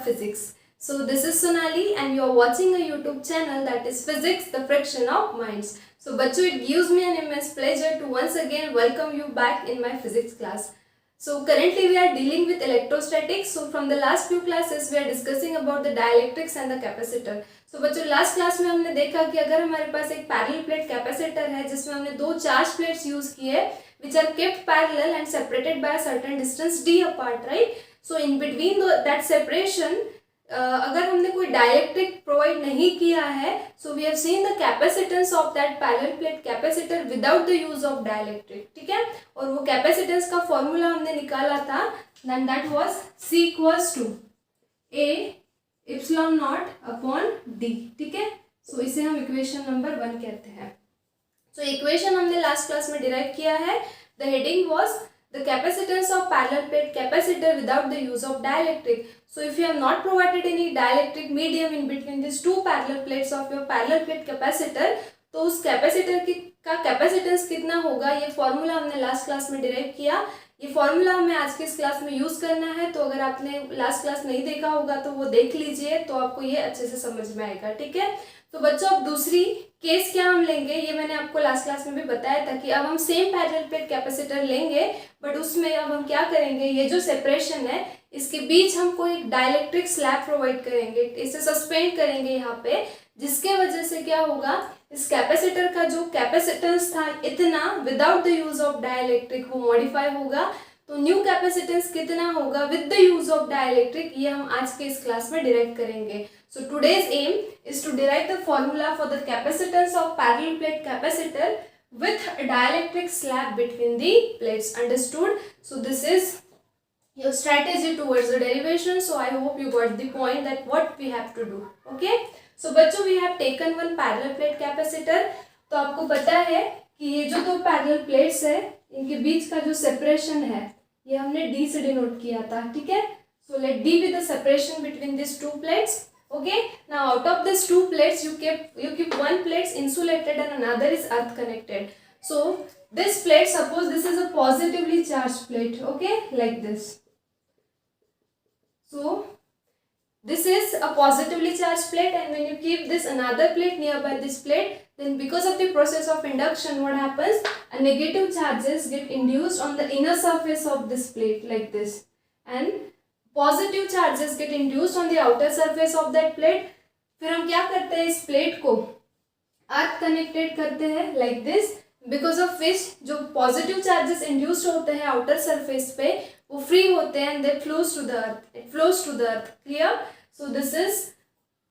Physics. So this is Sonali and you are watching a YouTube channel that is Physics, the Friction of Minds. So बच्चों, it gives me an immense pleasure to once again welcome you back in my physics class. So currently we are dealing with electrostatics. So from the last few classes we are discussing about the dielectrics and the capacitor. So बच्चों, last class में हमने देखा कि अगर हमारे पास एक parallel plate capacitor है जिसमें हमने दो चार्ज प्लेट्स यूज किए which are kept parallel and separated by a certain distance d apart, right? So in between that separation, अगर हमने कोई डायलेक्ट्रिक प्रोवाइड नहीं किया है, so we have seen the capacitance of that parallel plate capacitor without the use of dielectric, ठीक है? और वो कैपेसिटेंस का फॉर्मूला हमने निकाला था, then that was C equals to A epsilon naught upon D, ठीक है? so इसे हम इक्वेशन नंबर 1 कहते हैं. So इक्वेशन हमने लास्ट क्लास में डिराइव किया है. The heading was the capacitance of parallel plate capacitor without the use of dielectric. So if you have not provided any dielectric medium in between these two parallel plates of your parallel plate capacitor, तो उस capacitor का capacitance कितना होगा, ये formula हमने last class में derive किया. ये फॉर्मूला हमें आज के इस क्लास में यूज करना है. तो अगर आपने लास्ट क्लास नहीं देखा होगा तो वो देख लीजिए, तो आपको ये अच्छे से समझ में आएगा, ठीक है? तो बच्चों, अब दूसरी केस क्या हम लेंगे, ये मैंने आपको लास्ट क्लास में भी बताया था कि अब हम सेम पैरेलल प्लेट कैपेसिटर लेंगे, बट उसमें अब हम क्या करेंगे, ये जो सेपरेशन है इसके बीच हम कोई एक डाइलेक्ट्रिक स्लैब प्रोवाइड करेंगे, इसे सस्पेंड करेंगे यहाँ पे, जिसके वजह से क्या होगा, इस कैपेसिटर का जो कैपेसिटेंस था इतना without the use of dielectric वो मॉडिफाई होगा. तो न्यू कैपेसिटेंस कितना होगा with the use of dielectric, ये हम आज के इस क्लास में डिराइव करेंगे. So today's aim is to derive the formula for the capacitance of parallel plate capacitor with a dielectric slab between the plates. Understood? So this is your strategy towards the derivation. So I hope you got the point that what we have to do. Okay? So बच्चों, we have taken one parallel plate capacitor. तो आपको पता है कि ये जो दो parallel plates है इनके बीच का जो separation है ये हमने D से डिनोट किया था, ठीक है? So let D be the separation between these two plates. Okay, now out of these two plates you keep one plate insulated and another is earth connected. So this plate, suppose this is a positively charged plate, okay, like this. So this is a positively charged plate, and when you keep this another plate nearby this plate, then because of the process of induction, what happens, a negative charges get induced on the inner surface of this plate like this, and positive charges get induced on the outer surface of that plate. फिर हम क्या करते हैं, इस plate को अर्थ connected करते हैं like this, because of which जो पॉजिटिव चार्जेस इंड्यूस्ड होते हैं आउटर सरफेस पे वो फ्री होते हैं and they flows to the earth, it flows to the earth. Clear? So this is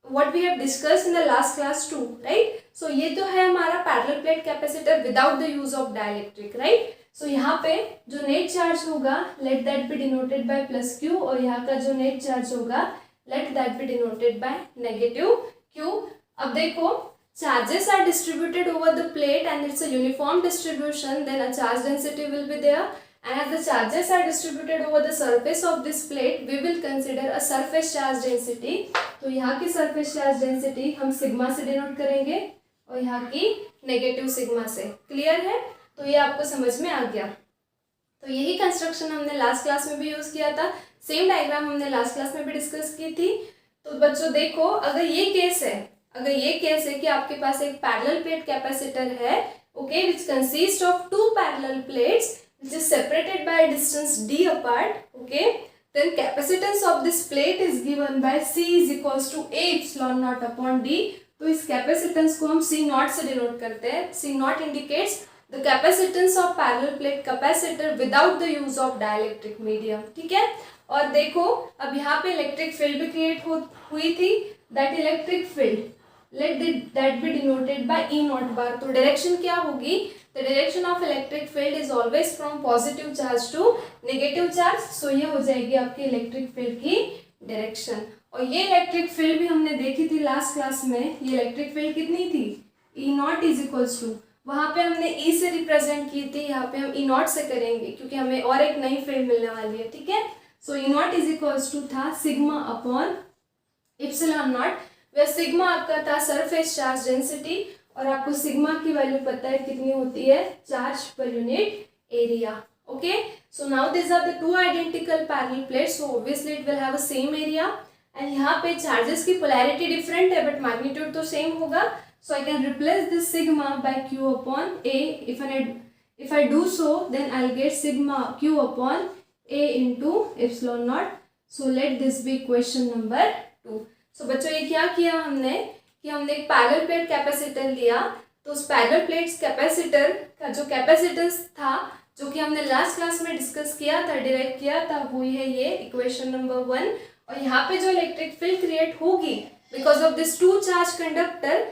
what we have discussed in the last class 2, right? So ये तो है हमारा parallel plate capacitor without the use of dielectric, right? So यहाँ पे जो net charge होगा let that be denoted by plus q, और यहाँ का जो नेट चार्ज होगा let that be denoted by negative Q. अब देखो, charges are distributed over the plate and it's a uniform distribution, then a charge density will be there, and as the charges are distributed over the surface of this plate we will consider a surface charge density. तो यहाँ की surface charge density हम sigma से denote करेंगे और यहाँ की negative sigma से. क्लियर है? तो ये आपको समझ में आ गया. तो यही कंस्ट्रक्शन हमने लास्ट क्लास में भी यूज किया था, सेम डायग्राम हमने लास्ट क्लास में भी डिस्कस की थी. तो बच्चों देखो, अगर ये केस है कि आपके पास एक पैरेलल प्लेट कैपेसिटर है, okay, which consist of two parallel plates which is separated by distance d apart, okay, then capacitance of this plate is given by C is equals to A epsilon naught upon D. तो इस capacitance को हम C not से denote करते हैं. C not indicates the capacitance of parallel plate capacitor without the use of dielectric medium, ठीक है? और देखो, अब यहाँ पे इलेक्ट्रिक फील्ड भी क्रिएट हुई थी. That electric field let that be denoted by E naught bar. तो डायरेक्शन क्या होगी, the direction of electric field is always from positive charge to negative charge. So ये हो जाएगी आपकी इलेक्ट्रिक फील्ड की डायरेक्शन. और ये इलेक्ट्रिक फील्ड भी हमने देखी थी लास्ट क्लास में. ये इलेक्ट्रिक फील्ड कितनी थी, ई नॉट इज इक्वल्स टू, वहाँ पे हमने ई से रिप्रेजेंट की थी, यहाँ पे हम ई नॉट से करेंगे क्योंकि हमें और एक नई फील्ड मिलने वाली है, ठीक है। सो ई नॉट इज इक्वल्स टू था sigma upon epsilon not, way sigma आपका था सरफेस चार्ज डेंसिटी, और आपको सिग्मा की वैल्यू पता है कितनी होती है, charge per unit area. Okay, so now this are the two identical parallel plates, so obviously it will have a same area, and यहाँ पे चार्जेस की पोलैरिटी डिफरेंट है बट मैग्नीट्यूड तो सेम होगा। So I can replace this sigma by q upon A, if I do so then I'll get sigma q upon a into epsilon naught. So let this be question number 2. So बच्चों ये क्या किया हमने कि हमने एक parallel plate capacitor लिया, तो उस पैरेलल प्लेट्स कैपेसिटर का जो कैपेसिटेंस था जो कि हमने लास्ट क्लास में डिस्कस किया था, डिराइव किया था, वो है ये इक्वेशन नंबर 1। और यहाँ पे जो इलेक्ट्रिक फील्ड क्रिएट होगी because of this two charge conductor,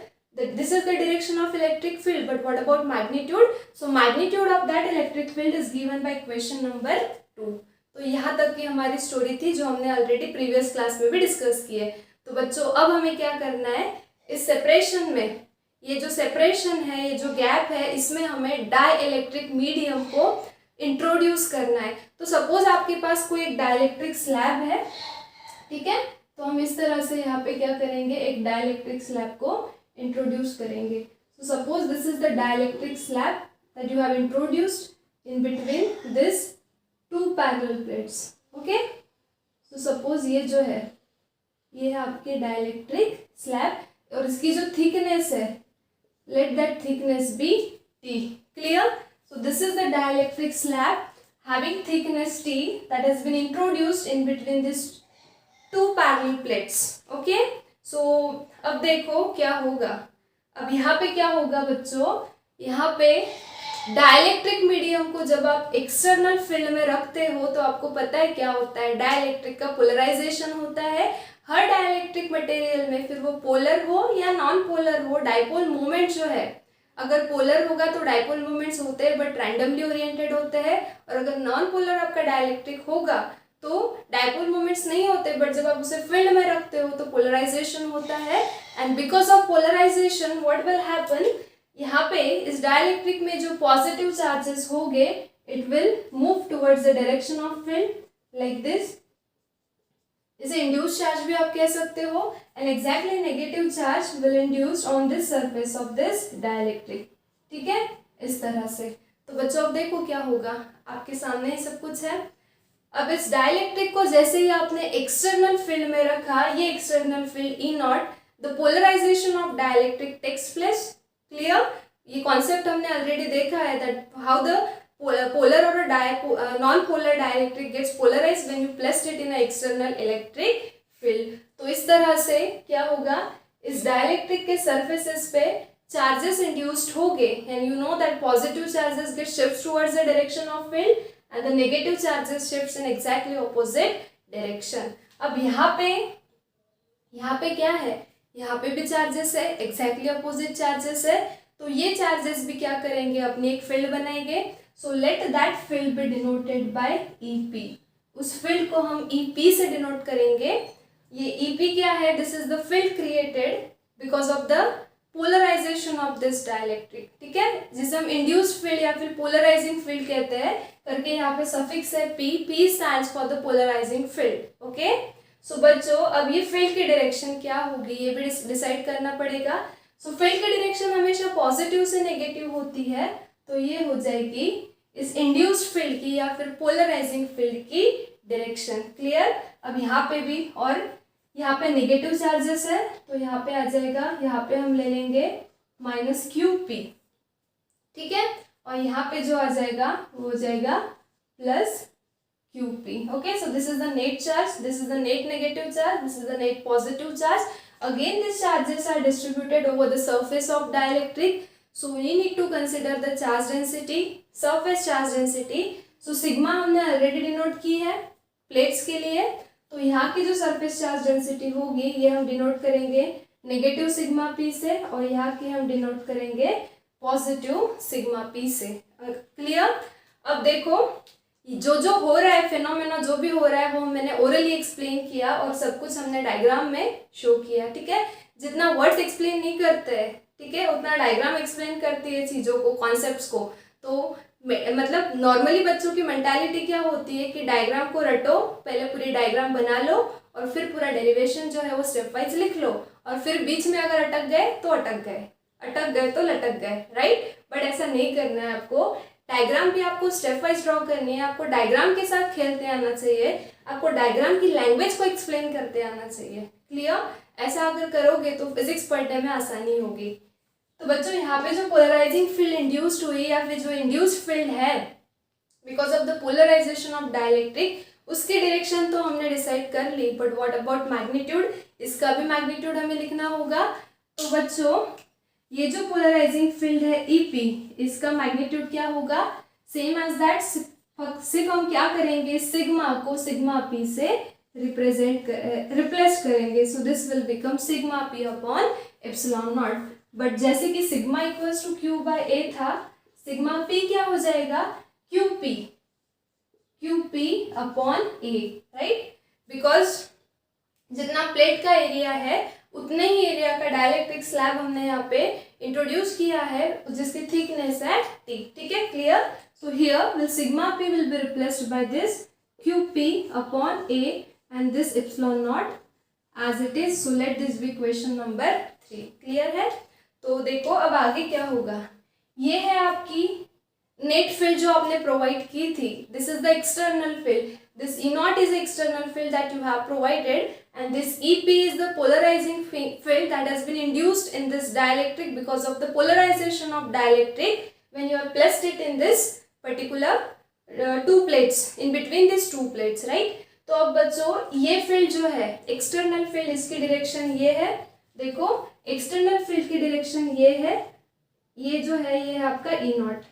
this is the direction of electric field, but what about magnitude? So magnitude of that electric field is given by equation number 2. तो यहाँ तक की हमारी story थी जो हमने already previous class में भी डिस्कस की है। तो बच्चों अब हमें क्या करना है, इस सेपरेशन में, ये जो सेपरेशन है, ये जो गैप है, इसमें हमें डाई इलेक्ट्रिक मीडियम को इंट्रोड्यूस करना है। तो सपोज आपके पास कोई एक डाइलेक्ट्रिक स्लैब है, ठीक है, तो हम इस तरह से यहाँ पे क्या करेंगे, एक डाइलेक्ट्रिक स्लैब को इंट्रोड्यूस करेंगे। So suppose this is the dielectric slab that you have introduced in between this two parallel plates. Okay, so suppose ये जो है, ये है आपके डाइलेक्ट्रिक स्लैब, और इसकी जो थिकनेस है, let that thickness be t. Clear? So this is the dielectric slab having thickness t that has been introduced in between this two parallel plates. Okay, so अब देखो क्या होगा, अब यहाँ पे क्या होगा बच्चों, यहाँ पे डाइलेक्ट्रिक मीडियम को जब आप एक्सटर्नल फील्ड में रखते हो तो आपको पता है क्या होता है, डाइलेक्ट्रिक का पोलराइजेशन होता है। हर डाइलेक्ट्रिक मटेरियल में, फिर वो पोलर हो या नॉन पोलर हो, डाइपोल मोमेंट जो है, अगर पोलर होगा तो डाइपोल मोमेंट्स होते हैं बट रैंडमली ओरिएंटेड होते हैं, और अगर नॉन पोलर आपका डाइलेक्ट्रिक होगा तो डाइपोल मोमेंट्स नहीं होते, बट जब आप उसे फील्ड में रखते हो तो पोलराइजेशन होता है। And because of polarisation what will happen, यहाँ पे इस डाइलेक्ट्रिक में जो पॉजिटिव चार्जेस होंगे it will move towards the direction of field like this. इसे इंड्यूस चार्ज भी आप कह सकते हो, and exactly negative charge will induced on this surface of this dielectric. ठीक है, इस तरह से। तो बच्चों अब देखो क्या होगा, आपके सामने ही सब कुछ है। अब इस डाइलेक्ट्रिक को जैसे ही आपने एक्सटर्नल फील्ड में रखा, ये external field E naught, the polarisation of dielectric takes place. Clear? ये कॉन्सेप्ट हमने ऑलरेडी देखा है that how the polar or a non-polar dielectric gets polarized when you placed it in an external electric field। तो इस तरह से क्या होगा, इस डाइलेक्ट्रिक के सरफेसेस पे चार्जेस इंड्यूस्ड होंगे, and you know that positive charges get shift towards the direction of field and the negative charges shifts in exactly opposite direction. अब यहाँ पे क्या है, यहाँ पे भी चार्जेस है, एग्जैक्टली अपोजिट चार्जेस है, तो ये चार्जेस भी क्या करेंगे, अपनी एक फील्ड बनाएंगे। सो let that field be denoted bye EP। उस फील्ड को हम EP से डिनोट करेंगे। ये EP क्या है, this is the field created because of the polarisation of this dielectric. ठीक है, जिसे हम इंड्यूस्ड फील्ड या फिर पोलराइजिंग फील्ड कहते हैं, करके यहाँ पे सफिक्स है P stands for the polarising field. Okay, so बच्चों अब ये फील्ड की डायरेक्शन क्या होगी ये भी डिसाइड करना पड़ेगा। सो फील्ड की डायरेक्शन हमेशा पॉजिटिव से नेगेटिव होती है, तो ये हो जाएगी इस इंड्यूस्ड फील्ड की या फिर पोलराइजिंग फील्ड की डायरेक्शन। क्लियर? अब यहाँ पे भी, और यहाँ पे नेगेटिव चार्जेस है तो यहाँ पे आ जाएगा, यहाँ पे हम ले लेंगे -QP। ठीक है, और यहाँ पे जो आ जाएगा वो हो जाएगा +QP। Okay, so this is the net charge, this is the net negative charge, this is the net positive charge. Again these charges are distributed over the surface of dielectric, so we need to consider the charge density, surface charge density। so sigma हमने already denote की है plates के लिए, तो यहाँ की जो surface charge density होगी ये हम डिनोट करेंगे नेगेटिव सिग्मा P से, और यहाँ की हम डिनोट करेंगे पॉजिटिव सिग्मा P से। क्लियर? अब देखो जो हो रहा है, फिनोमेना जो भी हो रहा है वो मैंने ओरली एक्सप्लेन किया और सब कुछ हमने डायग्राम में शो किया। ठीक है, जितना वर्ड्स एक्सप्लेन नहीं करते हैं ठीक है, उतना डायग्राम एक्सप्लेन करती है चीज़ों को, कॉन्सेप्ट्स को। तो मतलब नॉर्मली बच्चों की मेंटालिटी क्या होती है कि डायग्राम को रटो, पहले पूरी डायग्राम बना लो और फिर पूरा डेरिवेशन जो है वो स्टेप वाइज लिख लो, और फिर बीच में अगर अटक गए तो अटक गए, अटक गए तो लटक गए, राइट। बट ऐसा नहीं करना है आपको, डायग्राम भी आपको स्टेप वाइज ड्रॉ करनी है, आपको डायग्राम के साथ खेलते आना चाहिए, आपको डायग्राम की लैंग्वेज को एक्सप्लेन करते आना चाहिए। क्लियर? ऐसा अगर करोगे तो फिजिक्स पढ़ने में आसानी होगी। तो बच्चों यहाँ पे जो पोलराइजिंग फील्ड इंड्यूस्ड हुई या फिर जो इंड्यूस्ड फील्ड है because of the polarisation of dielectric, उसकी डायरेक्शन तो हमने डिसाइड कर ली, बट व्हाट अबाउट मैग्नीट्यूड, इसका भी मैग्नीट्यूड हमें लिखना होगा। तो बच्चों ये जो पोलराइजिंग फील्ड है EP, इसका मैग्नीट्यूड क्या होगा? सेम एज दैट, सिर्फ हम क्या करेंगे, सिग्मा को सिग्मा P से रिप्लेस करेंगे। So this will become sigma P upon epsilon naught. But जैसे कि sigma equals to Q by A था, सिग्मा P क्या हो जाएगा? QP upon A, right. Because जितना प्लेट का एरिया है उतने ही एरिया का डाइलेक्ट्रिक स्लैब हमने यहाँ पे इंट्रोड्यूस किया है, जिसकी थिकनेस है T। ठीक है, clear? So here will sigma P will be replaced by this QP upon A and this epsilon naught as it is. So let this be question number 3। Clear है? तो देखो अब आगे क्या होगा। ये है आपकी नेट फील्ड जो आपने प्रोवाइड की थी, this is the external field, this E naught is the external field that you have provided, and this EP is the polarizing field that has been induced in this dielectric because of the polarization of dielectric when you have placed it in this particular two plates, in between these two plates, right? तो अब बच्चों ये field जो है external field, इसकी direction ये है, देखो एक्सटर्नल फील्ड की डायरेक्शन ये है, ये जो है ये है आपका E naught,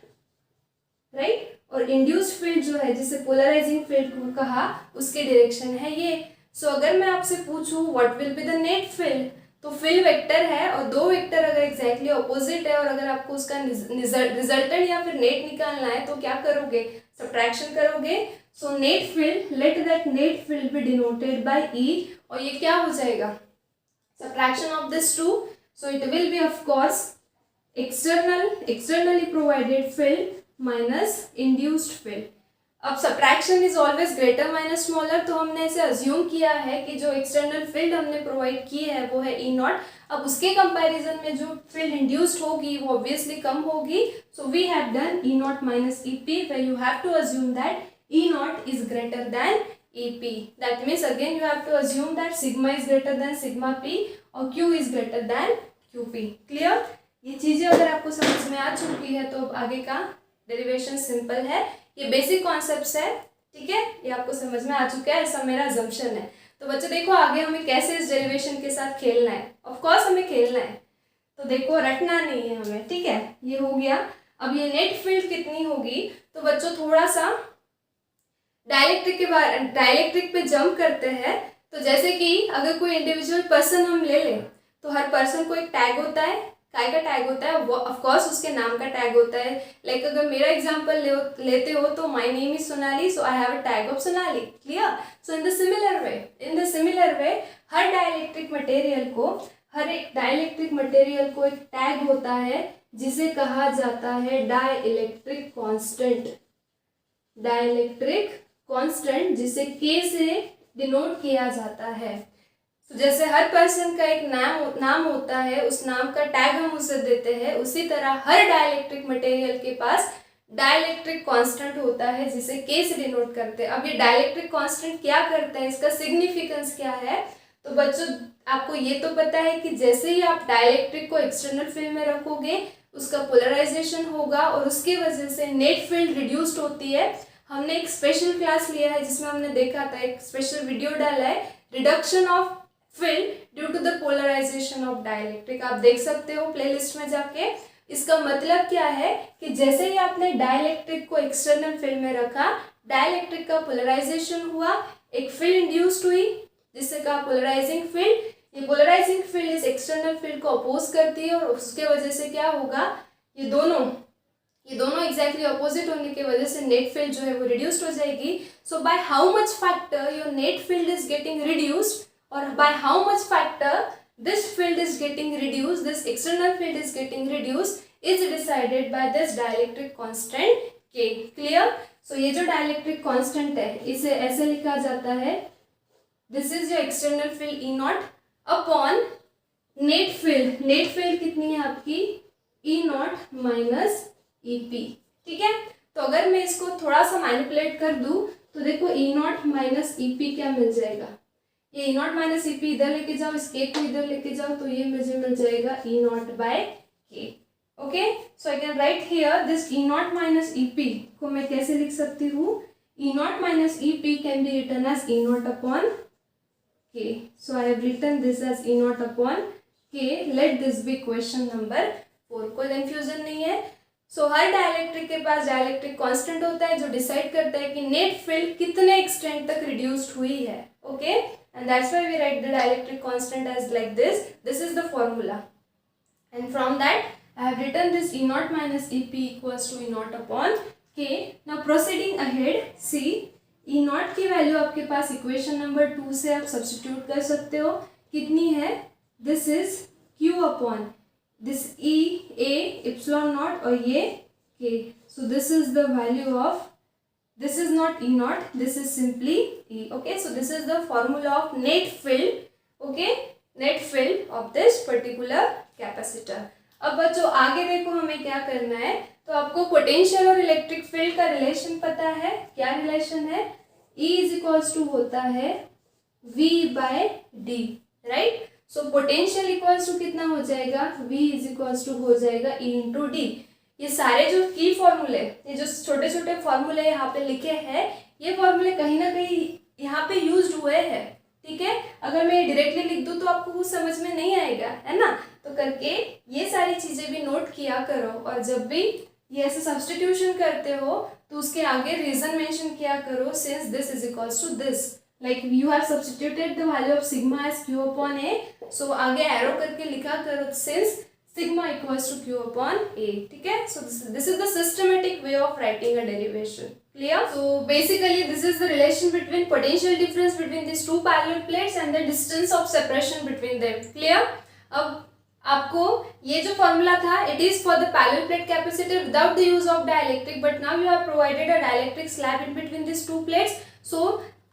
राइट। और इंड्यूस्ड फील्ड जो है जिसे पोलराइजिंग फील्ड को कहा, उसके डायरेक्शन है ये। सो अगर मैं आपसे पूछूं what will be the net field, तो फील्ड वेक्टर है और दो वेक्टर अगर एग्जैक्टली ऑपोजिट है और अगर आपको उसका रिजल्टेंट या फिर नेट निकालना है तो क्या करोगे? सब्ट्रैक्शन करोगे। So net field, let that net field be denoted by E, और ये क्या हो जाएगा? Subtraction of this two. So it will be of course externally provided field minus induced field. अब subtraction is always greater minus smaller, तो हमने ऐसे assume किया है कि जो एक्सटर्नल फील्ड हमने प्रोवाइड की है वो है E naught। अब उसके कंपैरिजन में जो फील्ड इंड्यूस्ड होगी वो ऑब्वियसली कम होगी। So we have done E naught minus EP, where you have to assume that E naught is greater than EP। That means again you have to assume that sigma is greater than sigma P और Q is greater than QP। Clear? ये चीजें अगर आपको समझ में आ चुकी है तो अब आगे का डेरिवेशन सिंपल है, ये बेसिक कॉन्सेप्ट्स है, ठीक है, ये आपको समझ में आ चुका है, ऐसा मेरा अजम्पशन है। तो बच्चों देखो आगे हमें कैसे इस डेरिवेशन के साथ खेलना है। ऑफ कोर्स हमें खेलना है, तो देखो रटना नहीं है हमें, ठीक है। ये हो गया। अब ये नेट फील्ड कितनी होगी, तो बच्चों थोड़ा सा डाइलेक्ट्रिक पे जंप करते हैं। तो जैसे कि अगर कोई इंडिविजुअल पर्सन हम ले लें तो हर पर्सन को एक टैग होता है, काय का टैग होता है, वो ऑफ कोर्स उसके नाम का टैग होता है। लाइक अगर मेरा एग्जांपल लेते हो तो my name is Sonali, so I have a tag of Sonali. Clear? So in the similar way her dielectric material को एक टैग होता है जिसे कहा जाता है डाइलेक्ट्रिक कांस्टेंट, जिसे K से डिनोट किया जाता है। तो जैसे हर पर्सन का एक नाम होता है, उस नाम का टैग हम उसे देते हैं, उसी तरह हर डाइलेक्ट्रिक मटेरियल के पास डाइलेक्ट्रिक कांस्टेंट होता है जिसे K से डिनोट करते हैं। अब ये डाइलेक्ट्रिक कांस्टेंट क्या करता है, इसका सिग्निफिकेंस क्या है? तो बच्चों आपको ये तो पता है कि जैसे ही आप डाइलेक्ट्रिक को एक्सटर्नल फील्ड में रखोगे उसका पोलराइजेशन होगा और उसकी वजह से नेट फील्ड रिड्यूस्ड होती है। हमने एक स्पेशल क्लास लिया है जिसमें हमने देखा था, एक स्पेशल वीडियो डाला है, reduction of field due to the polarisation of dielectric, आप देख सकते हो प्लेलिस्ट में जाके। इसका मतलब क्या है कि जैसे ही आपने डाइलेक्ट्रिक को एक्सटर्नल फील्ड में रखा, डाइलेक्ट्रिक का पोलराइजेशन हुआ, एक फील्ड इंड्यूस्ड हुई जिससे कहा पोलराइजिंग फील्ड। ये पोलराइजिंग फील्ड इस एक्सटर्नल फील्ड को अपोज करती है और उसके वजह से क्या होगा, ये दोनों एग्जैक्टली अपोजिट होने की वजह से नेट फील्ड जो है वो रिड्यूस्ड हो जाएगी। So by how much factor your net field is getting reduced और by how much factor this field is getting reduced, this external field is getting reduced is decided by this dielectric constant K. Clear? So ये जो dielectric constant है इसे ऐसे लिखा जाता है, this is your external field E naught upon net field. Net field कितनी है आपकी? E naught minus EP. ठीक है, तो अगर मैं इसको थोड़ा सा मैनिपुलेट कर दूं तो देखो E naught minus EP क्या मिल जाएगा, ये E naught minus EP इधर लेके जाओ, इस K को इधर लेके जाओ तो ये मुझे मिल जाएगा E naught by K. Okay, so I can write here this E naught minus EP को मैं कैसे लिख सकती हूँ, E naught minus EP can be written as E naught upon K. So I have written this as E naught upon K. Let this be question number 4. कोई confusion नहीं है. सो हर dielectric के पास डायलैक्ट्रिक कांस्टेंट होता है जो decide करता है कि नेट फील्ड कितने एक्सटेंट तक रिड्यूस्ड हुई है. Okay, and that's why we write the dielectric constant as like this. This is the formula and from that I have written this E naught minus EP equals to E naught upon K. Now proceeding ahead, see E naught की value आपके पास equation number 2 से आप substitute कर सकते हो. कितनी है? This is Q upon this E A epsilon not और ये K. So this is the value of, this is not E naught, this is simply E. Okay, so this is the formula of net field. Okay, net field of this particular capacitor. अब बच्चों आगे देखो हमें क्या करना है. तो आपको पोटेंशियल और इलेक्ट्रिक फील्ड का रिलेशन पता है. क्या रिलेशन है? E इज इक्वल्स टू होता है V by d. Right, so potential equals to कितना हो जाएगा? V इज इक्वल्स टू हो जाएगा E इंटू डी. ये सारे जो की फॉर्मूले, ये जो छोटे छोटे फॉर्मूले यहाँ पे लिखे हैं, ये फॉर्मूले कहीं ना कहीं यहाँ पे यूज हुए हैं. ठीक है, अगर मैं डायरेक्टली लिख दूँ तो आपको कुछ समझ में नहीं आएगा, है ना. तो करके ये सारी चीजें भी नोट किया करो, और जब भी ये ऐसे सब्स्टिट्यूशन करते हो तो उसके आगे रीजन मेंशन किया करो. Since this is equals to this, like you have substituted the value of sigma as Q upon A. So आगे एरो करके लिखा करो since sigma equals to Q upon A. ठीक है, so this is the systematic way of writing a derivation. Clear? So basically this is the relation between potential difference between these two parallel plates and the distance of separation between them. Clear? अब आपको ये जो formula था, it is for the parallel plate capacitor without the use of dielectric, but now you have provided a dielectric slab in between these two plates. So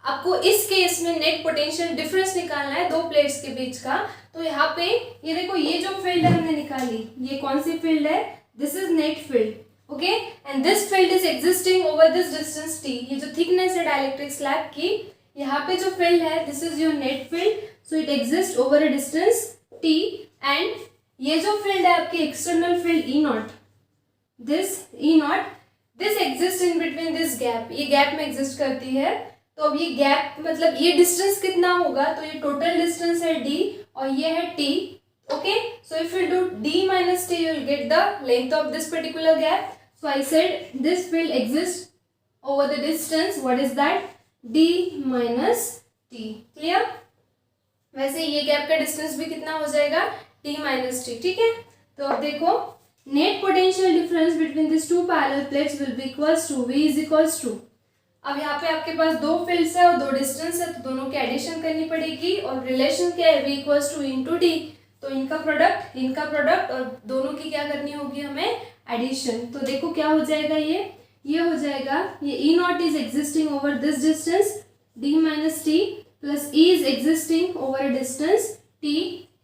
आपको इस case में net potential difference निकालना है दो plates के बीच का. तो यहाँ पे ये देखो, ये जो फील्ड हमने निकाली, ये कौन सी फील्ड है? This is net field. Okay, and this field is existing over this distance T. ये जो थिकनेस है डाइलेक्ट्रिक स्लैब की, यहाँ पे जो फील्ड है this is your net field. So it exist over a distance T. And ये जो फील्ड है आपकी external field E naught, this E naught, this exist in between this gap. ये गैप में एग्जिस्ट करती है. तो अब ये गैप मतलब ये डिस्टेंस कितना होगा? तो ये टोटल डिस्टेंस है D और ये है T. Okay, so if you do D minus T, you will get the length of this particular gap. So I said this field exists over the distance. What is that? D minus T. Clear? वैसे ये gap का distance भी कितना हो जाएगा? D minus T. ठीक है, तो अब देखो net potential difference between this two parallel plates will be equals to V is equals to. अब यहाँ पे आपके पास दो फील्ड्स है और दो डिस्टेंस है, तो दोनों की एडिशन करनी पड़ेगी. और रिलेशन क्या है? V equals two into D. तो इनका प्रोडक्ट और दोनों की क्या करनी होगी हमें? एडिशन. तो देखो क्या हो जाएगा, ये हो जाएगा, ये E naught is existing over this distance D minus t plus E is existing over distance T.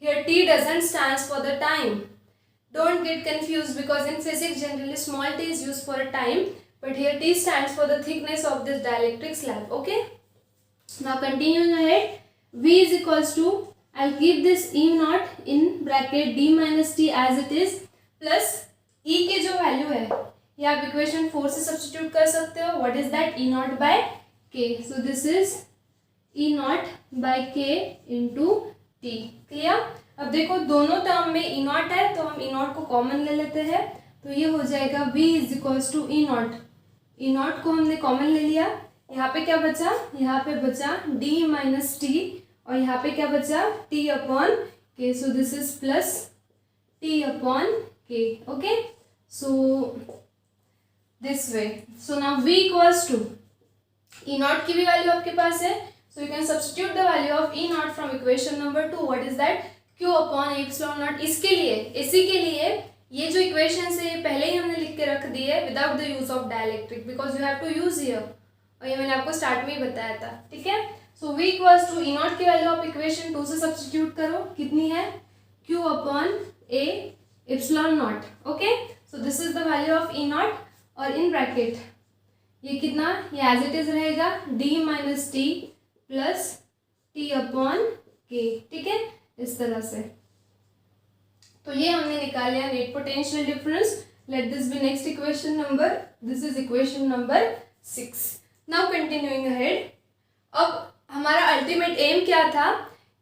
Here T doesn't stands for the time. Don't get confused because in physics generally small t is used for a time, but here T stands for the thickness of this dielectric slab. Okay. Now continuing ahead, V is equals to, I'll keep this E naught in bracket D minus T as it is plus E की जो value है ये आप equation 4 से substitute कर सकते हो. What is that? E naught by K. So this is E naught by K into T. Clear? अब देखो दोनों टर्म में E naught है तो हम E naught को कॉमन ले लेते हैं. तो ये हो जाएगा V is equals to E naught. E naught को हमने कॉमन ले लिया. यहाँ पे क्या बचा? यहाँ पे बचा D माइनस T और यहाँ पे क्या बचा? T upon K. So this is plus T upon K. Okay, so this way. So now V equals to E naught की भी वैल्यू आपके पास है. So you can substitute the value of E naught from equation number 2. What is that? Q upon epsilon not, इसके लिए, इसी के लिए ये जो इक्वेशन है ये पहले ही हमने लिख के रख दी है without the use of dielectric, because you have to use here, और ये मैंने आपको स्टार्ट में ही बताया था, ठीक है। So V equals to E naught की वैल्यू आप इक्वेशन 2 से सब्स्टिट्यूट करो, कितनी है, Q upon A epsilon naught, okay. So this is the value of E naught, और इन ब्रैकेट ये कितना, ये एज इट इज रहेगा d minus t plus t upon k, ठीक है, इस तरह से। तो ये हमने निकाल लिया net potential difference. Let this be next equation number, this is equation number 6। Now continuing ahead, अब हमारा अल्टीमेट एम क्या था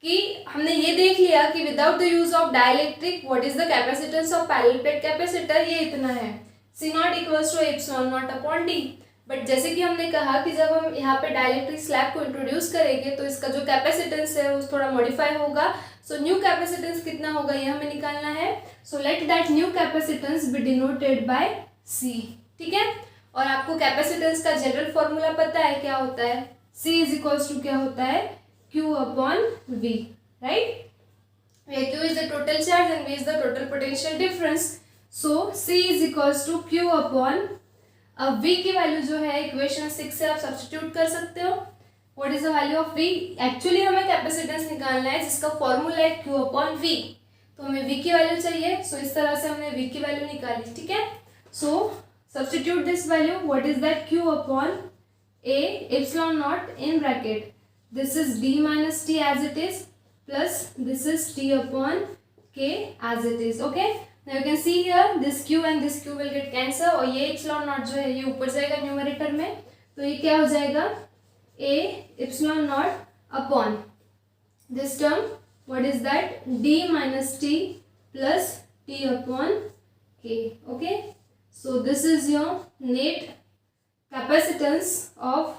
कि हमने ये देख लिया कि without the use of dielectric what is the capacitance of parallel plate capacitor, ये इतना है, C naught equals to epsilon not upon d. But जैसे कि हमने कहा कि जब हम यहाँ पे डाइलेक्ट्रिक स्लैब को इंट्रोड्यूस करेंगे तो इसका जो कैपेसिटेंस है वो थोड़ा मॉडिफाई होगा। सो न्यू कैपेसिटेंस कितना होगा ये हमें निकालना है। So let that new capacitance be denoted by C, ठीक है। और आपको कैपेसिटेंस का जनरल फॉर्मूला पता है क्या होता है, C इज इक्वल्स टू क्या होता है, Q upon V, right, where Q is the total charge and V is the total potential difference. So C is equals to Q upon, अब V की वैल्यू जो है इक्वेशन 6 से आप substitute कर सकते हो। What is the value of V, actually हमें कैपेसिटेंस निकालना है जिसका फॉर्मूला है Q अपॉन V, तो हमें V की वैल्यू चाहिए। सो इस तरह से हमने V की वैल्यू निकाली, ठीक है। So substitute this value, what is that, Q upon A epsilon naught in bracket, this is D minus T as it is plus this is T upon K as it is, okay. Now you can see here this Q and this Q will get cancel, और ये epsilon naught जो है ये ऊपर जाएगा numerator में, तो ये क्या हो जाएगा, A epsilon naught upon this term, what is that, D minus T plus T upon K, okay. So this is your net capacitance of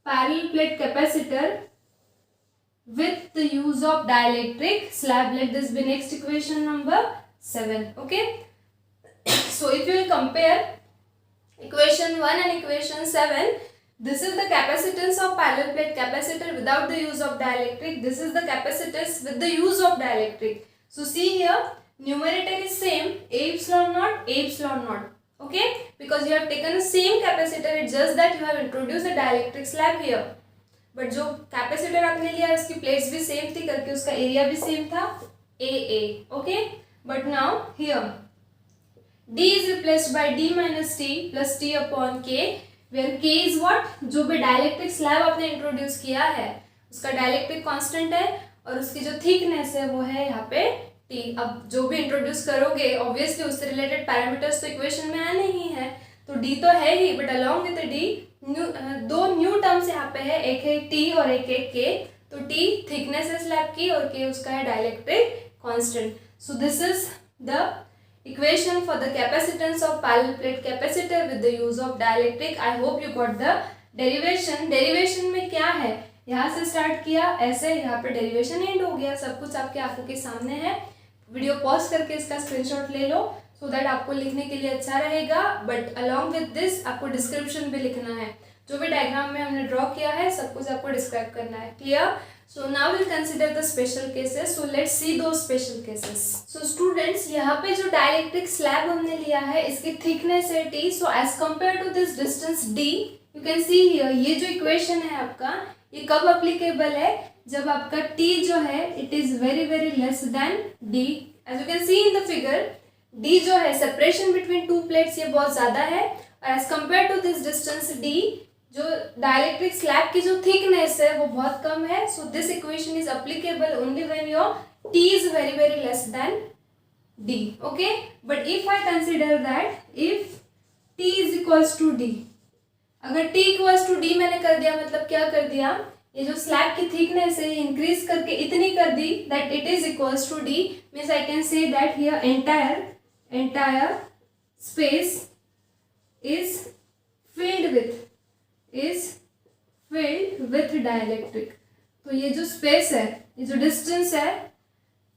parallel plate capacitor with the use of dielectric slab. Let this be next equation number 7, okay. So if you will compare equation 1 and equation 7, this is the capacitance of parallel plate capacitor without the use of dielectric, this is the capacitance with the use of dielectric. So see here, numerator is same, A epsilon naught, A epsilon naught, okay, because you have taken the same capacitor, it's just that you have introduced a dielectric slab here. But जो capacitor आपने लिया उसकी plates भी same थी करके उसका area भी same था AA, okay. But now here D is replaced by D minus T plus T upon K, where K is what, जो भी डायलेक्ट्रिक स्लैब आपने इंट्रोड्यूस किया है उसका डायलेक्ट्रिक कांस्टेंट है, और उसकी जो थिकनेस है वो है यहाँ पे T। अब जो भी इंट्रोड्यूस करोगे ऑब्वियसली उससे रिलेटेड पैरामीटर्स तो इक्वेशन में आने ही है, तो D तो है ही, बट अलॉन्ग विद D दो न्यू टर्म्स यहाँ पे है, एक है T और एक है K। तो T थिकनेस है स्लैब की और K उसका है dielectric constant. So this is the equation for the capacitance of parallel plate capacitor with the use of dielectric. I hope you got the derivation. Derivation में क्या है, यहाँ से स्टार्ट किया ऐसे, यहाँ पे डेरिवेशन एंड हो गया, सब कुछ आपके आंखों के सामने है। वीडियो पॉज करके इसका स्क्रीनशॉट ले लो सो दैट आपको लिखने के लिए अच्छा रहेगा, बट अलॉन्ग विद दिस आपको डिस्क्रिप्शन भी लिखना है, जो भी डायग्राम में हमने ड्रॉ किया है सब कुछ आपको डिस्क्राइब करना है, clear. So now will consider the special cases, so let's see दो स्पेशल केसेस। सो स्टूडेंट्स, यहाँ पे जो डाइलेक्ट्रिक स्लैब हमने लिया है इसकी थिकनेस है T, so as compare to this distance D, you can see here, ये जो इक्वेशन है आपका ये कब अप्लीकेबल है, जब आपका T जो है it is very very less than D। As you can see in the figure D जो है सेपरेशन बिटवीन टू प्लेट्स ये बहुत ज्यादा है, और as compare to this distance D जो डाइलेक्ट्रिक स्लैब की जो थिकनेस है वो बहुत कम है। So this equation is applicable only when your T is very very less than D, okay. But if I consider that if T is equals to D, अगर T equals to D मैंने कर दिया, मतलब क्या कर दिया, ये जो स्लैब की थिकनेस है इंक्रीज करके इतनी कर दी that it is equals to D, means I can say that here entire space is filled with dielectric। तो ये जो स्पेस है, ये जो डिस्टेंस है,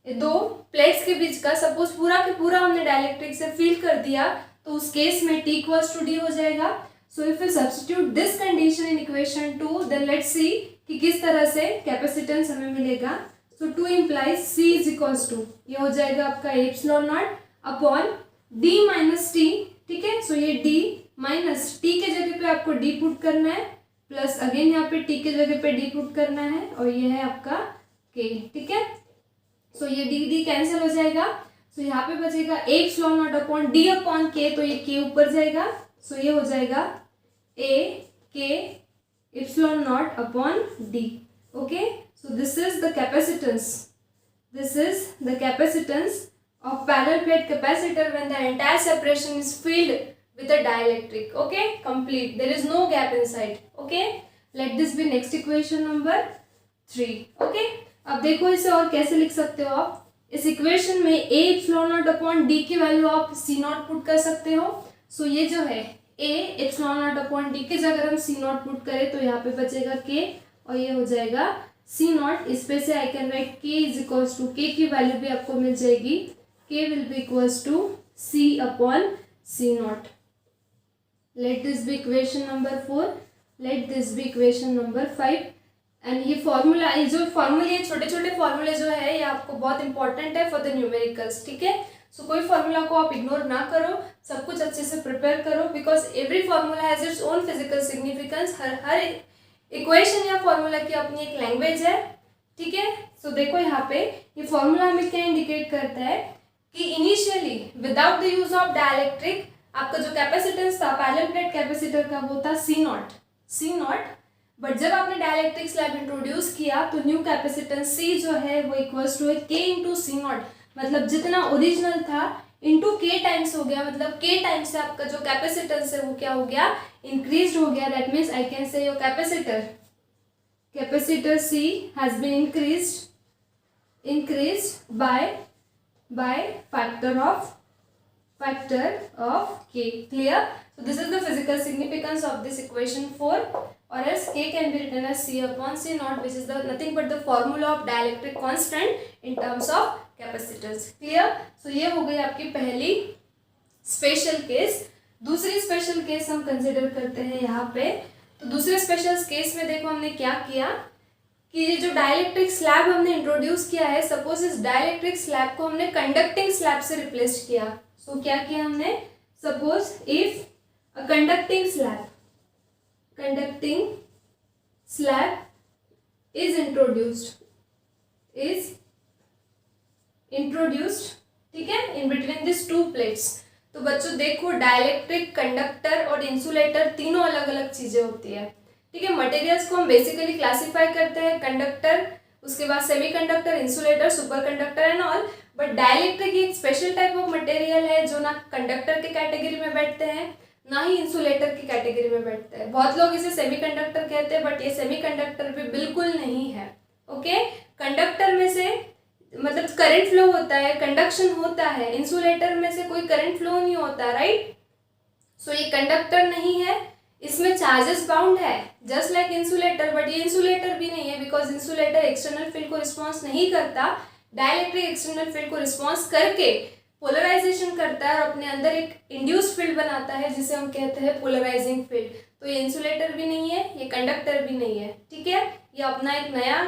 ये दो प्लेट्स के बीच का, सपोज पूरा के पूरा हमने डाइलेक्ट्रिक से फिल कर दिया तो उस केस में T इक्वल्स टू D हो जाएगा। So if you substitute this condition in equation 2, then let's see कि किस तरह से कैपेसिटेंस हमें मिलेगा। So 2 implies C is equals to, ये हो जाएगा आपका epsilon not upon D minus t, ठीक है। सो ये डी माइनस टी के जगह पे आपको डी पुट करना है, प्लस अगेन यहाँ पे टी के जगह पे डी पुट करना है, और ये है आपका के, ठीक है। सो ये डी डी कैंसिल हो जाएगा, सो यहाँ पे बचेगा epsilon not upon D upon के, तो ये के ऊपर जाएगा, सो ये हो जाएगा ए के epsilon not upon D, okay. So this is the capacitance, this is the capacitance of parallel plate capacitor when the entire separation is filled with a dielectric, okay, complete, there is no gap inside, okay. Let this be next equation number 3, okay. अब देखो इसे और कैसे लिख सकते हो आप, इस इक्वेशन में a epsilon not upon D की वैल्यू आप c नॉट पुट कर सकते हो। सो ये जो है a epsilon not upon D के जगह अगर हम c नॉट पुट करें तो यहाँ पे बचेगा k, और ये हो जाएगा सी नॉट, इस पे से I can write k is equals to, k की वैल्यू भी आपको मिल जाएगी, k will be equals to c upon c naught. Let this be equation number 4, let this be equation number 5। And ये फॉर्मूला, ये जो फॉर्मूले, छोटे छोटे फॉर्मूले जो है ये आपको बहुत इंपॉर्टेंट है फॉर द न्यूमेरिकल्स, ठीक है। सो कोई फॉर्मूला को आप इग्नोर ना करो, सब कुछ अच्छे से प्रिपेयर करो, because every formula has its own physical significance, her equation या फॉर्मूला की अपनी एक लैंग्वेज है, ठीक है। सो देखो यहाँ पे ये फॉर्मूला हमें क्या इंडिकेट करता है कि initially without the use of dielectric आपका जो कैपेसिटेंस था पैरेलल प्लेट कैपेसिटर का वो था सी नॉट, बट जब आपने डाइलेक्ट्रिक स्लैब इंट्रोड्यूस किया तो न्यू कैपेसिटेंस सी जो है वो इक्वल्स टू के इंटू सी नॉट, मतलब जितना ओरिजिनल था इंटू के टाइम्स हो गया, मतलब के टाइम्स से आपका जो कैपेसिटेंस है वो क्या हो गया, इंक्रीज हो गया। That means I can say your capacitor C has been increased by factor of K, clear. So this is the physical significance of this equation 4, or else k can be written as c upon c naught, which is the nothing but the formula of dielectric constant in terms of capacitance, clear। So ये हो गई आपकी पहली special case. दूसरी special case हम consider करते हैं यहाँ पे। तो दूसरे स्पेशल केस में देखो हमने क्या किया कि ये जो डाइलेक्ट्रिक स्लैब हमने इंट्रोड्यूस किया है, सपोज इस डाइलेक्ट्रिक स्लैब को हमने कंडक्टिंग स्लैब से रिप्लेस किया। सो क्या किया हमने, suppose if a conducting slab is introduced, ठीक है, in between these two plates। तो बच्चों देखो डाइलेक्ट्रिक, कंडक्टर और इंसुलेटर तीनों अलग अलग चीजें होती है, ठीक है। मटेरियल्स को हम बेसिकली क्लासिफाई करते हैं कंडक्टर, उसके बाद semiconductor, insulator, super conductor and all. But dielectric एक स्पेशल टाइप ऑफ मटेरियल है जो ना कंडक्टर के कैटेगरी में बैठते हैं ना ही इंसुलेटर की कैटेगरी में बैठते हैं। बहुत लोग इसे सेमीकंडक्टर कहते हैं, बट ये सेमीकंडक्टर भी बिल्कुल नहीं है, ओके। कंडक्टर में से मतलब करंट फ्लो होता है, कंडक्शन होता है, इंसुलेटर में से कोई करंट फ्लो नहीं होता, राइट। सो ये कंडक्टर नहीं है, इसमें चार्जेस बाउंड है जस्ट लाइक इंसुलेटर, बट ये इंसुलेटर भी नहीं है बिकॉज इंसुलेटर एक्सटर्नल फील्ड को रिस्पॉन्स नहीं करता। डाइलेक्ट्रिक एक्सटर्नल फील्ड को रिस्पॉन्स करके पोलराइजेशन करता है और अपने अंदर एक इंड्यूस फील्ड बनाता है जिसे हम कहते हैं पोलराइजिंग फील्ड। तो ये इंसुलेटर भी नहीं है, ये कंडक्टर भी नहीं है, ठीक है। ये अपना एक नया,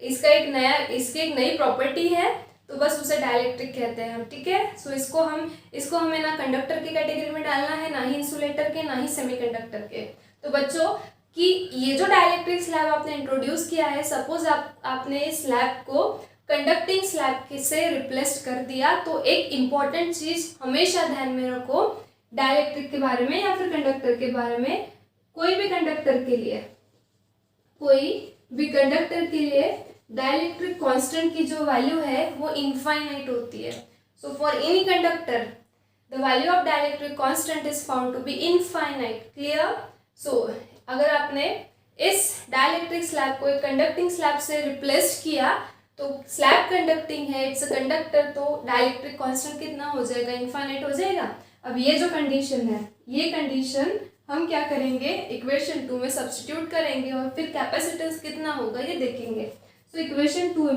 इसकी एक नई प्रॉपर्टी है, तो बस उसे डाइलेक्ट्रिक कहते हैं हम, ठीक है। सो इसको हमें ना कंडक्टर की कैटेगरी में डालना है, ना ही इंसुलेटर के, ना ही सेमीकंडक्टर के। तो बच्चों कि ये जो डाइलेक्ट्रिक स्लैब आपने इंट्रोड्यूस किया है, सपोज आपने इस स्लैब को कंडक्टिंग स्लैब से रिप्लेस कर दिया, तो एक इम्पॉर्टेंट चीज हमेशा ध्यान में रखो डाइलेक्ट्रिक के बारे में या फिर कंडक्टर के बारे में, कोई भी कंडक्टर के लिए डाइलेक्ट्रिक कांस्टेंट की जो वैल्यू है वो इनफाइनाइट होती है। So for any conductor the value of dielectric constant is found to be infinite, clear. So अगर आपने इस डाइलेक्ट्रिक स्लैब को एक कंडक्टिंग स्लैब से रिप्लेस किया तो स्लैब कंडक्टिंग है, इट्स अ कंडक्टर, तो डाइलेक्ट्रिक कांस्टेंट कितना हो जाएगा, इनफाइनाइट हो जाएगा। अब ये जो कंडीशन है, ये कंडीशन हम क्या करेंगे, इक्वेशन 2 में सब्स्टिट्यूट करेंगे और फिर कैपेसिटेंस कितना होगा ये देखेंगे। So equation 2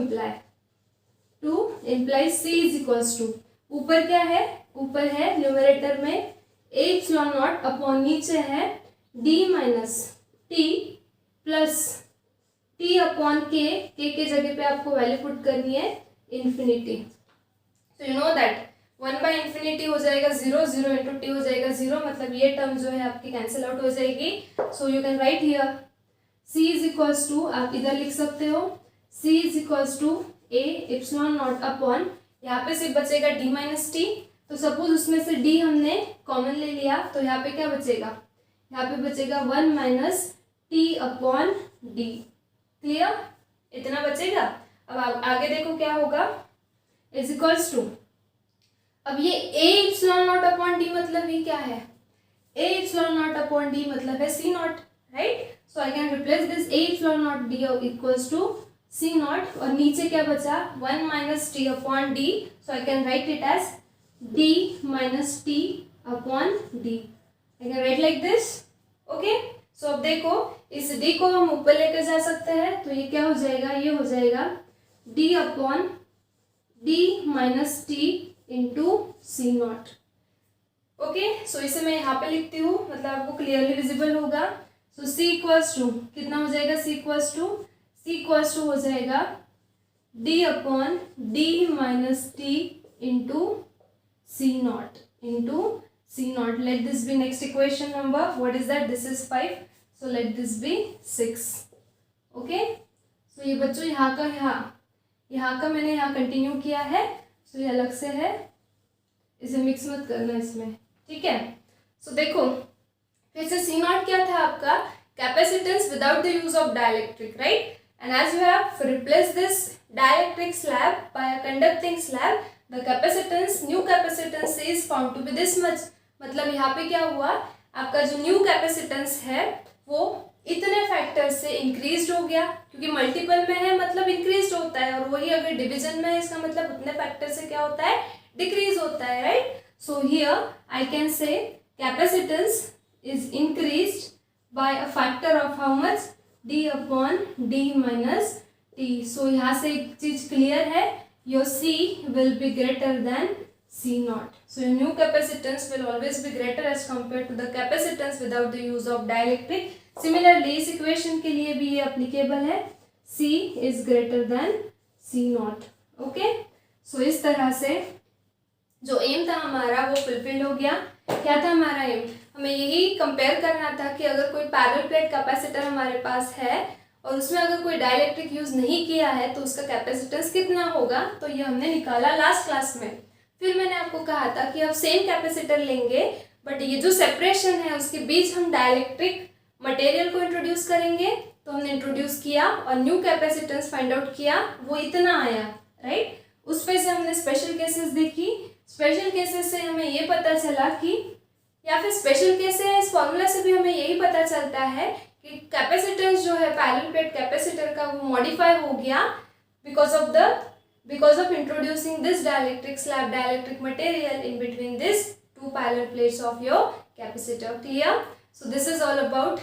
implies C is equals to, ऊपर क्या है, ऊपर है न्यूमरेटर में एप्सिलॉन नॉट अपॉन नीचे है D minus t plus t upon k, के जगह पे आपको वैल्यू पुट करनी है इन्फिनिटी। तो you know that 1 by infinity हो जाएगा 0, 0 इंटू टी हो जाएगा 0, मतलब ये टर्म जो है आपकी कैंसिल आउट हो जाएगी। So you can write here c is equals to, आप इधर लिख सकते हो c is equals to a epsilon not upon, यहाँ पे सिर्फ बचेगा d माइनस टी। तो सपोज उसमें से d हमने कॉमन ले लिया, तो यहाँ पे क्या बचेगा, यहाँ पे बचेगा 1 minus t upon D. Clear, इतना बचेगा। अब आगे देखो क्या होगा, इज इक्वल्स टू, अब ये a epsilon not upon d मतलब ये क्या है, a epsilon not upon d मतलब है c naught, right. So I can replace this a epsilon naught d equals to c naught, और नीचे क्या बचा 1 minus t upon d. So I can write it as d minus t upon d, I can write like this. Okay, so अब देखो इस d को हम ऊपर लेकर जा सकते हैं, तो ये क्या हो जाएगा, ये हो जाएगा d upon d minus t into c naught. Okay, so इसे मैं यहाँ पे लिखती हूँ, मतलब आपको क्लियरली विजिबल होगा। सो c इक्वल्स टू कितना हो जाएगा, c इक्वल्स टू हो जाएगा d upon d minus t into c naught. Let this be next equation number, what is that, this is 5, so let this be 6। Okay, so ये बच्चों यहाँ का मैंने यहाँ कंटिन्यू किया है, सो ये अलग से है, इसे मिक्स मत करना इसमें, ठीक है। सो देखो फिर से सी नॉट क्या था आपका, capacitance without the use of dielectric, right. And as you have replace this dielectric slab by a conducting slab, the capacitance, new capacitance is found to be this much. मतलब यहाँ पे क्या हुआ, आपका जो न्यू कैपेसिटेंस है वो इतने फैक्टर से इंक्रीज हो गया, क्योंकि मल्टीपल में है मतलब इंक्रीज होता है, और वही अगर डिवीजन में है इसका मतलब उतने फैक्टर से क्या होता है, डिक्रीज होता है, right. So here I can say capacitance is increased by a factor of how much, d upon d minus t. So यहाँ से एक चीज क्लियर है, your c will be greater than C naught. So your new capacitance will always be greater as compared to the capacitance without the use of dielectric. Similarly, इस equation के लिए भी ये applicable है, C is greater than C naught. Okay? So इस तरह से जो aim था हमारा वो fulfilled हो गया। क्या था हमारा aim? हमें यही compare करना था कि अगर कोई parallel plate capacitor हमारे पास है और उसमें अगर कोई डाइलेक्ट्रिक यूज नहीं किया है तो उसका कैपेसिटेंस कितना होगा, तो ये हमने निकाला लास्ट क्लास में। फिर मैंने आपको कहा था कि अब सेम कैपेसिटर लेंगे, बट ये जो सेपरेशन है उसके बीच हम डाइलेक्ट्रिक मटेरियल को इंट्रोड्यूस करेंगे। तो हमने इंट्रोड्यूस किया और न्यू कैपेसिटेंस फाइंड आउट किया, वो इतना आया, राइट। उस पे से हमने स्पेशल केसेस देखी, स्पेशल केसेस से हमें ये पता चला कि, या फिर स्पेशल केस है, इस फॉर्मूला से भी हमें यही पता चलता है कि कैपेसिटेंस जो है पैरेलल प्लेट कैपेसिटर का वो मॉडिफाई हो गया because of introducing this dielectric slab, dielectric material in between these two parallel plates of your capacitor. Clear? So this is all about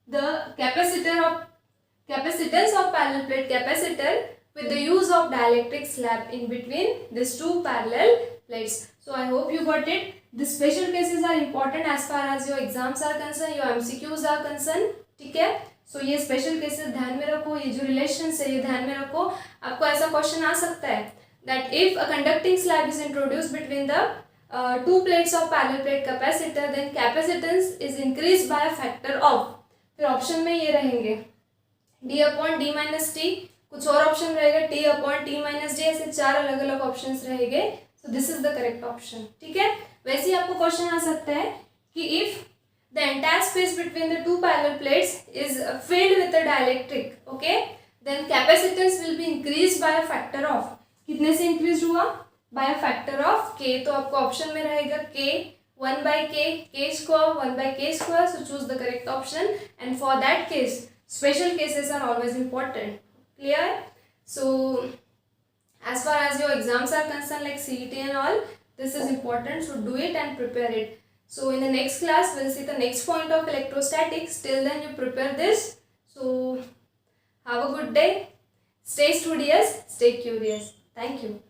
the capacitance of parallel plate capacitor with the use of dielectric slab in between these two parallel plates. So I hope you got it. The special cases are important as far as your exams are concerned, your MCQs are concerned. ठीक है, सो ये special cases ध्यान में रखो, ये जो relation है ये ध्यान में रखो। आपको ऐसा क्वेश्चन आ सकता है that if a conducting slab is introduce between the two plates of parallel plate capacitor, then capacitance is increase by a factor of, फिर ऑप्शन में ये रहेंगे d upon D minus T, कुछ और ऑप्शन रहेगा t upon T minus D, ऐसे 4 अलग अलग ऑप्शन रहेंगे। So this is the correct option, ठीक है। वैसे ही आपको क्वेश्चन आ सकता है कि if the entire space between the two parallel plates is filled with a dielectric, okay, then capacitance will be increased by a factor of, कितने से increased हुआ, by a factor of k। तो आपको option में रहेगा k 1 by k square 1 by k square, so choose the correct option, and for that case special cases are always important. Clear? So as far as your exams are concerned like CET and all, this is important, so do it and prepare it. So in the next class, we'll see the next point of electrostatics. Till then, you prepare this. So have a good day. Stay studious, stay curious. Thank you.